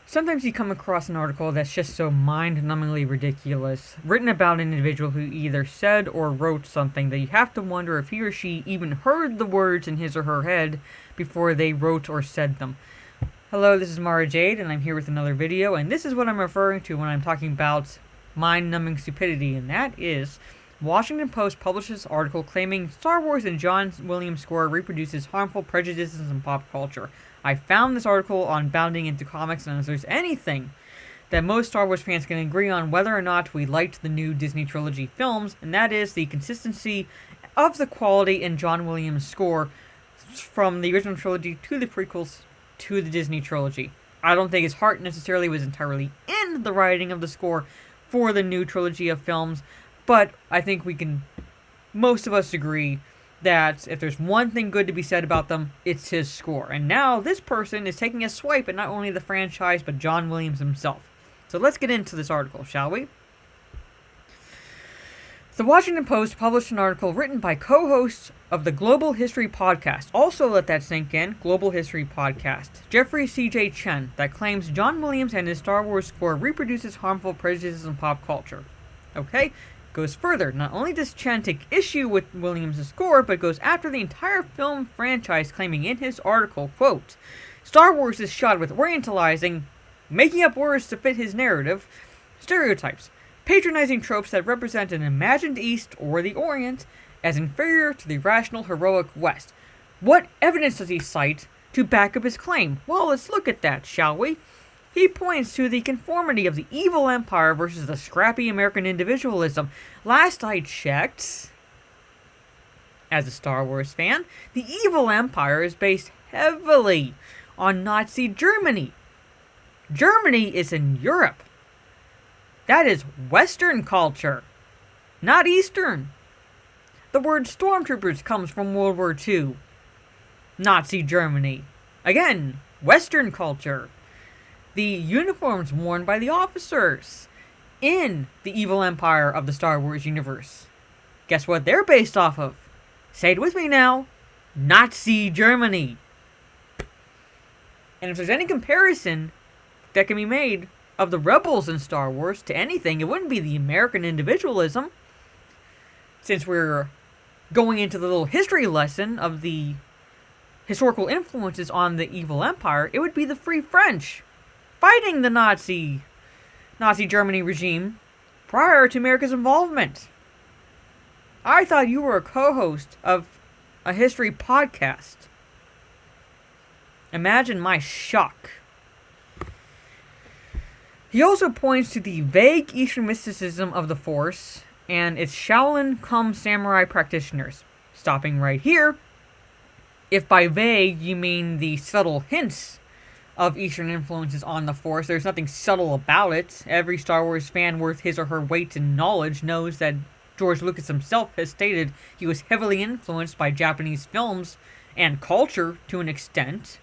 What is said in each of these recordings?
Sometimes you come across an article that's just so mind-numbingly ridiculous, written about an individual who either said or wrote something that you have to wonder if he or she even heard the words in his or her head before they wrote or said them. Hello, this is Mara Jade, and I'm here with another video, and this is what I'm referring to when I'm talking about mind-numbing stupidity, and that is Washington Post published this article claiming Star Wars and John Williams' score reproduces harmful prejudices in pop culture. I found this article on Bounding Into Comics, and if there's anything that most Star Wars fans can agree on whether or not we liked the new Disney trilogy films, and that is the consistency of the quality in John Williams' score from the original trilogy to the prequels to the Disney trilogy. I don't think his heart necessarily was entirely in the writing of the score for the new trilogy of films, but I think most of us agree that if there's one thing good to be said about them, it's his score. And now this person is taking a swipe at not only the franchise, but John Williams himself. So let's get into this article, shall we? The Washington Post published an article written by co-hosts of the Global History Podcast. Also let that sink in, Global History Podcast. Jeffrey C.J. Chen, that claims John Williams and his Star Wars score reproduces harmful prejudices in pop culture. Okay? Goes further. Not only does Chen take issue with Williams' score, but goes after the entire film franchise, claiming in his article, quote, Star Wars is shot with orientalizing, making up words to fit his narrative, stereotypes, patronizing tropes that represent an imagined East or the Orient as inferior to the rational, heroic West. What evidence does he cite to back up his claim? Well, let's look at that, shall we? He points to the conformity of the evil empire versus the scrappy American individualism. Last I checked, as a Star Wars fan, the evil empire is based heavily on Nazi Germany. Germany is in Europe. That is Western culture, not Eastern. The word stormtroopers comes from World War II. Nazi Germany. Again, Western culture. The uniforms worn by the officers in the evil empire of the Star Wars universe. Guess what they're based off of? Say it with me now. Nazi Germany. And if there's any comparison that can be made of the rebels in Star Wars to anything, it wouldn't be the American individualism. Since we're going into the little history lesson of the historical influences on the evil empire, it would be the Free French fighting the Nazi Germany regime prior to America's involvement. I thought you were a co-host of a history podcast. Imagine my shock. He also points to the vague Eastern mysticism of the Force and its Shaolin cum samurai practitioners. Stopping right here, if by vague you mean the subtle hints of Eastern influences on the Force, there's nothing subtle about it. Every Star Wars fan worth his or her weight in knowledge knows that George Lucas himself has stated he was heavily influenced by Japanese films and culture to an extent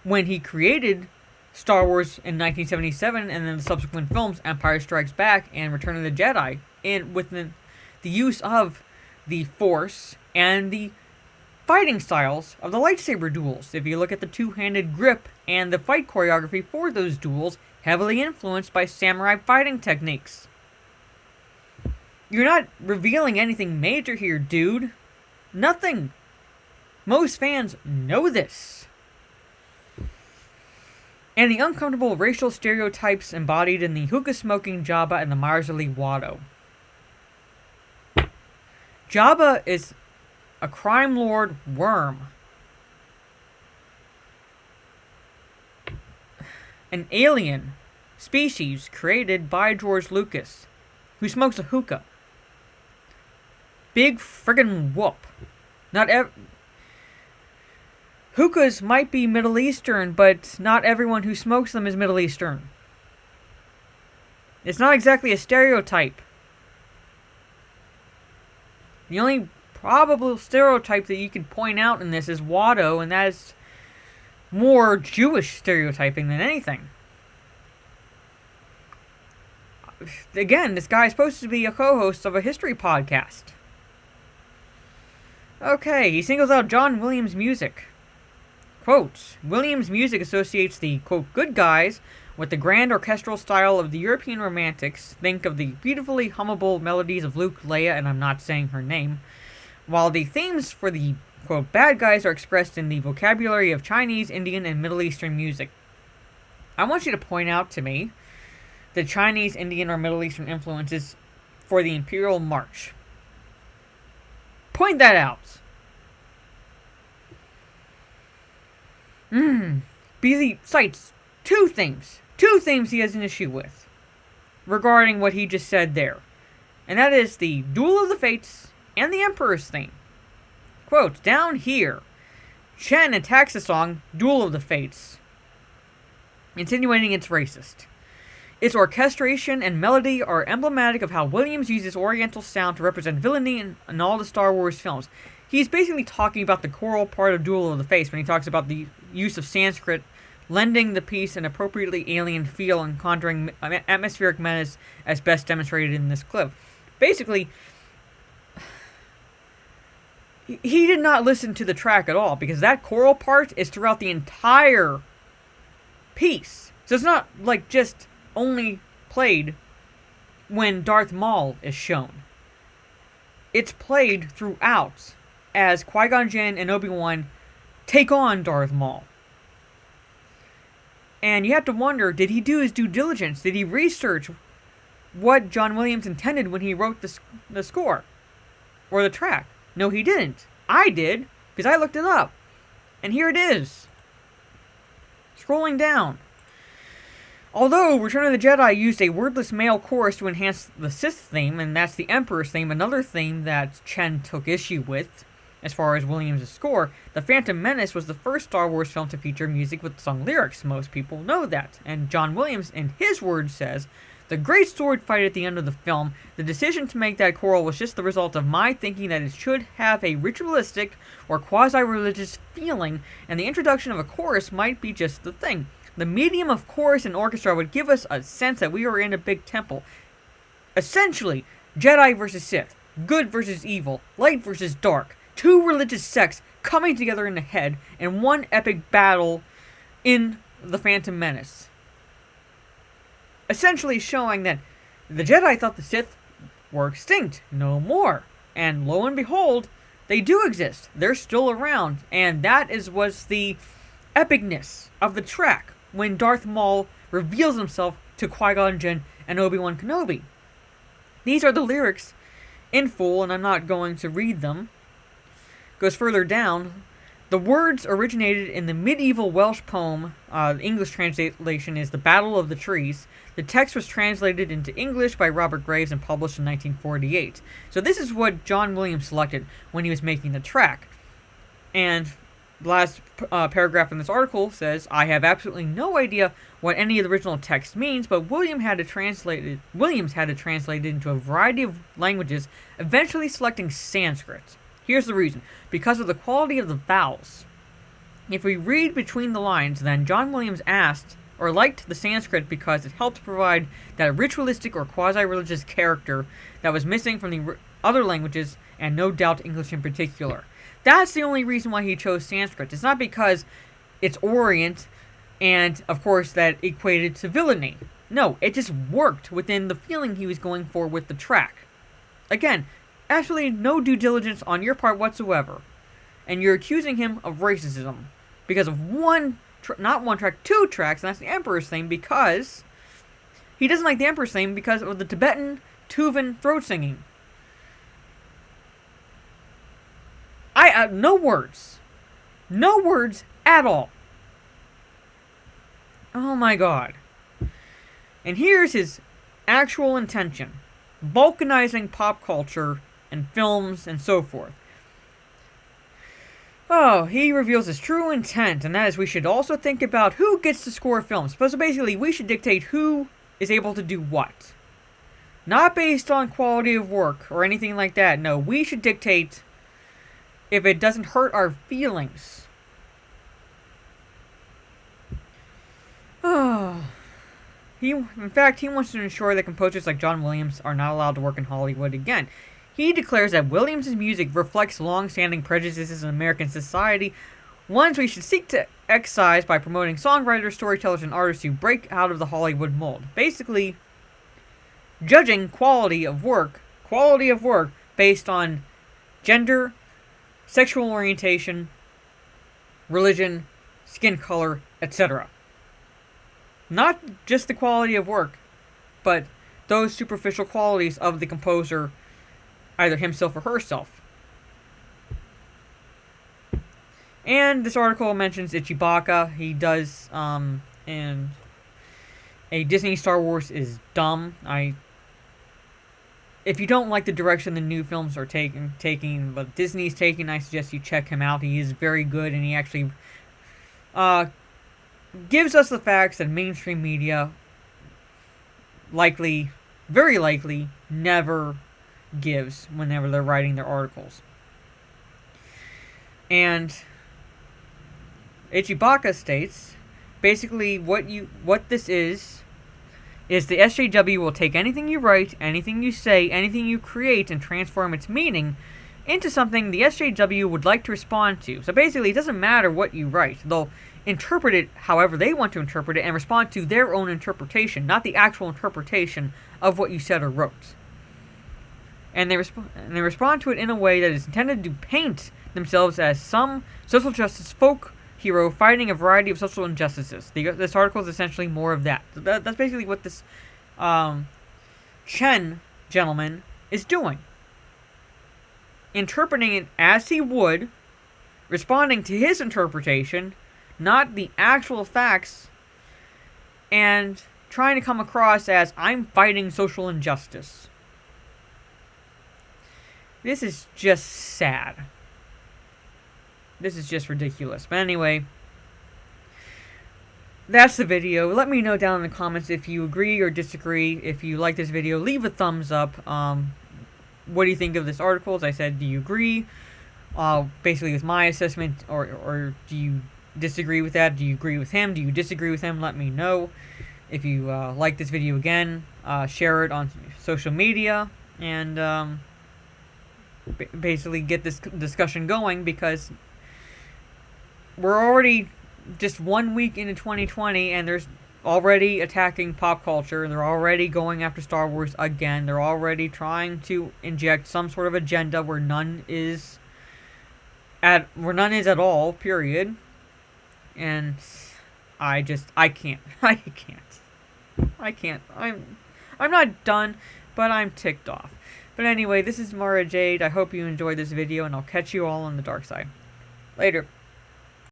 when he created Star Wars in 1977 and then the subsequent films Empire Strikes Back and Return of the Jedi, and with the use of the Force and the fighting styles of the lightsaber duels. If you look at the two-handed grip and the fight choreography for those duels, heavily influenced by samurai fighting techniques. You're not revealing anything major here, dude. Nothing. Most fans know this. And the uncomfortable racial stereotypes embodied in the hookah-smoking Jabba and the miserly Watto. Jabba is a crime lord worm. An alien species created by George Lucas who smokes a hookah. Big friggin' whoop. Hookahs might be Middle Eastern, but not everyone who smokes them is Middle Eastern. It's not exactly a stereotype. The only probable stereotype that you can point out in this is Watto, and that is more Jewish stereotyping than anything. Again, this guy is supposed to be a co-host of a history podcast. Okay, he singles out John Williams' music. Quote, Williams' music associates the, quote, good guys with the grand orchestral style of the European Romantics. Think of the beautifully hummable melodies of Luke, Leia, and I'm not saying her name. While the themes for the, quote, bad guys are expressed in the vocabulary of Chinese, Indian, and Middle Eastern music. I want you to point out to me the Chinese, Indian, or Middle Eastern influences for the Imperial March. Point that out. Beasley cites two themes he has an issue with regarding what he just said there. And that is the Duel of the Fates and the Emperor's theme. Quote, down here, Chen attacks the song Duel of the Fates, insinuating it's racist. Its orchestration and melody are emblematic of how Williams uses Oriental sound to represent villainy in all the Star Wars films. He's basically talking about the choral part of Duel of the Fates when he talks about the use of Sanskrit, lending the piece an appropriately alien feel and conjuring atmospheric menace as best demonstrated in this clip. Basically, he did not listen to the track at all, because that choral part is throughout the entire piece. So it's not like just only played when Darth Maul is shown. It's played throughout as Qui-Gon Jinn and Obi-Wan take on Darth Maul. And you have to wonder, did he do his due diligence? Did he research what John Williams intended when he wrote the score? Or the track? No, he didn't. I did, because I looked it up. And here it is. Scrolling down. Although Return of the Jedi used a wordless male chorus to enhance the Sith theme, and that's the Emperor's theme, another theme that Chen took issue with, as far as Williams' score, The Phantom Menace was the first Star Wars film to feature music with sung lyrics. Most people know that. And John Williams, in his words, says, the great sword fight at the end of the film, the decision to make that choral was just the result of my thinking that it should have a ritualistic or quasi-religious feeling, and the introduction of a chorus might be just the thing. The medium of chorus and orchestra would give us a sense that we were in a big temple. Essentially, Jedi versus Sith, good versus evil, light versus dark, two religious sects coming together in the head in one epic battle in The Phantom Menace. Essentially showing that the Jedi thought the Sith were extinct, no more. And lo and behold, they do exist. They're still around. And that was the epicness of the track when Darth Maul reveals himself to Qui-Gon Jinn and Obi-Wan Kenobi. These are the lyrics in full, and I'm not going to read them. Goes further down. The words originated in the medieval Welsh poem. The English translation is The Battle of the Trees. The text was translated into English by Robert Graves and published in 1948. So this is what John Williams selected when he was making the track. And the last paragraph in this article says, I have absolutely no idea what any of the original text means, but Williams had to translate it into a variety of languages, eventually selecting Sanskrit. Here's the reason. Because of the quality of the vowels. If we read between the lines, then John Williams liked the Sanskrit because it helped provide that ritualistic or quasi-religious character that was missing from the other languages, and no doubt English in particular. That's the only reason why he chose Sanskrit. It's not because it's Orient, and of course that equated to villainy. No, it just worked within the feeling he was going for with the track. Again, absolutely no due diligence on your part whatsoever. And you're accusing him of racism because of not one track, two tracks, and that's the Emperor's theme, because he doesn't like the Emperor's theme because of the Tibetan Tuvan throat singing. No words. No words at all. Oh my god. And here's his actual intention. Balkanizing pop culture and films and so forth. Oh, he reveals his true intent, and that is we should also think about who gets to score films. So basically, we should dictate who is able to do what. Not based on quality of work or anything like that. No, we should dictate if it doesn't hurt our feelings. Oh. In fact, he wants to ensure that composers like John Williams are not allowed to work in Hollywood again. He declares that Williams' music reflects long-standing prejudices in American society, ones we should seek to excised by promoting songwriters, storytellers, and artists who break out of the Hollywood mold. Basically, judging quality of work based on gender, sexual orientation, religion, skin color, etc. Not just the quality of work, but those superficial qualities of the composer, either himself or herself. And this article mentions Ichibaka. He does, and a Disney Star Wars is dumb. If you don't like the direction the new films are taking, but Disney's taking, I suggest you check him out. He is very good, and he actually gives us the facts that mainstream media very likely, never gives whenever they're writing their articles. And Ichibaka states, basically what this is the SJW will take anything you write, anything you say, anything you create, and transform its meaning into something the SJW would like to respond to. So basically, it doesn't matter what you write. They'll interpret it however they want to interpret it and respond to their own interpretation, not the actual interpretation of what you said or wrote. And they respond to it in a way that is intended to paint themselves as some social justice folk hero fighting a variety of social injustices. This article is essentially more of that. That's basically what this Chen gentleman is doing. Interpreting it as he would, responding to his interpretation, not the actual facts, and trying to come across as, I'm fighting social injustice. This is just sad. This is just ridiculous. But anyway, that's the video. Let me know down in the comments if you agree or disagree. If you like this video, leave a thumbs up. What do you think of this article? As I said, do you agree basically with my assessment, or do you disagree with that? Do you agree with him? Do you disagree with him? Let me know. If you like this video again, share it on social media, and basically get this discussion going, because we're already just 1 week into 2020 and there's already attacking pop culture, and they're already going after Star Wars again. They're already trying to inject some sort of agenda where none is at all, period. And I can't. I'm not done, but I'm ticked off. But anyway, this is Mara Jade. I hope you enjoyed this video, and I'll catch you all on the dark side. Later.